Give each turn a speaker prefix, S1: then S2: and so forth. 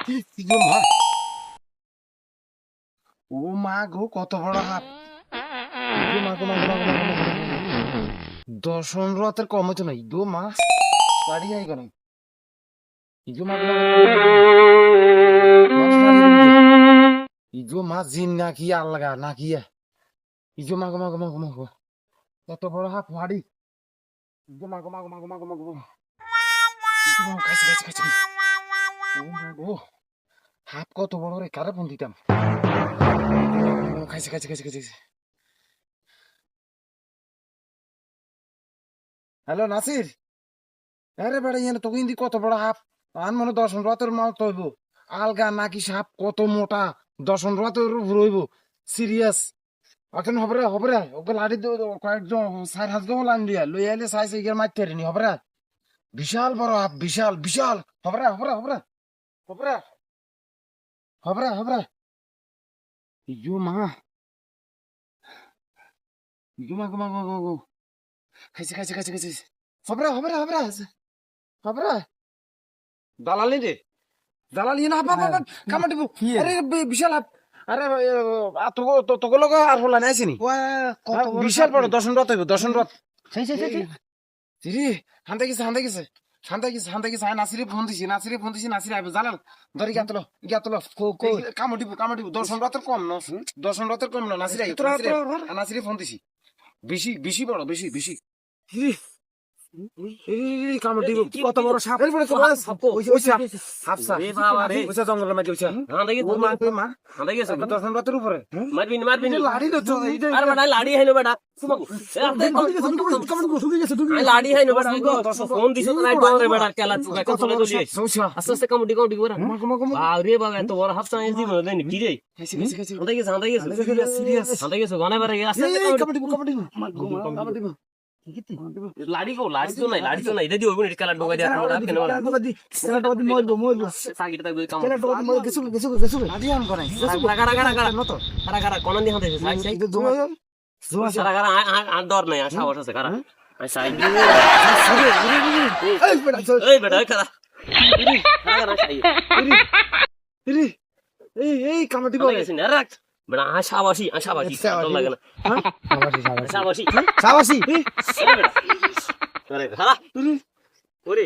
S1: Ego মা, ও মা গো, কত বড় হাত! ইগো মা গো, মা গো, মা গো, মা গো, মা গো, মা গো। দর্শন রথের কম হইতো না, ইগো মা বাড়ি যাই কেন? ইগো মা গো, মা গো, মা গো, মা গো। মাছ মারি দিবি তো। ইগো মা জিন নাকি আল্লাগা নাকি ইগো মা গো, মা গো, মা গো, মা গো। কত বড় হাত ভারী! ইগো মা গো, মা গো, মা গো, মা গো, মা গো। ইগো মা, খাইছে, খাইছে, খাইছে। ও মা গো, হাত কত বড় রে, কারে ফোন দিতাম? ও খাইছে, খাইছে, খাইছে, খাইছে। হ্যালো নাসির, আরে বেড়া ইয়ানে তো কিন্তু কত বড় হাফ আন মনে দর্শন রথের মাল তৈব আলগা নাকি সাপ কত মোটা দর্শন রথের উপর হইব সিরিয়াস এখন হবে রে ওকে লাড়ি কয়েকজন সাইড হাত গো লাইন দিয়া লই আইলে সাইজ ইগার মারতে নি হবে বিশাল বড় হাফ বিশাল বিশাল হবে হবে ইয়ো মা ইয়ো মা গো মা গো গো গো। খাইছে খাইছে খাইছে খাইছে হবে দালালি রে দালালি না হাপ হাপ কামা দিব আরে বিশাল হাপ আরে তোকে লোক আর হলা নাই আসেনি বিশাল বড় দর্শন রথ হান্তে গেছে নাসিরে ফোন দিছি নাসিরে আইব জালাল ধরি গিয়াতলো কামো দিব দর্শন রথের কম ন নাসিরে ফোন দিছি বেশি বড় বেশি কামড় দিব কত বড় সাপ জঙ্গলের মাঝে দর্শন রাতের উপরে
S2: মারবিন
S1: লাড়ি তো
S2: আরে বেটা লাড়ি হাইনো বেটা লাড়ি হাইনো বেটা ফোন দিছ না ডরে বেটা কেলা চুকা কত চলে চলি আস্তে আস্তে কামড়ি করে বাবা রে বাবা এত বড় হাফ চাই দিব দেন কি রে হাঁদাই গেছে গনে বারে আস্তে আস্তে লাড়ি তো নাই এটা দি হইব না কেলা ডোগাই দিয়া আমরা কেন বলা সাগিটা তাক কাম কারা কোন দি হাঁদাইছে সারা কারা আর ডর নাই আশা বসে আছে কারা আই সাই এই বেটা কারা কারা সাই
S1: এই কামড় দিব
S2: গেছে না রাখ বেটা আশাবাসী ডর লাগে না আশাবাসী আরে খারা ওরে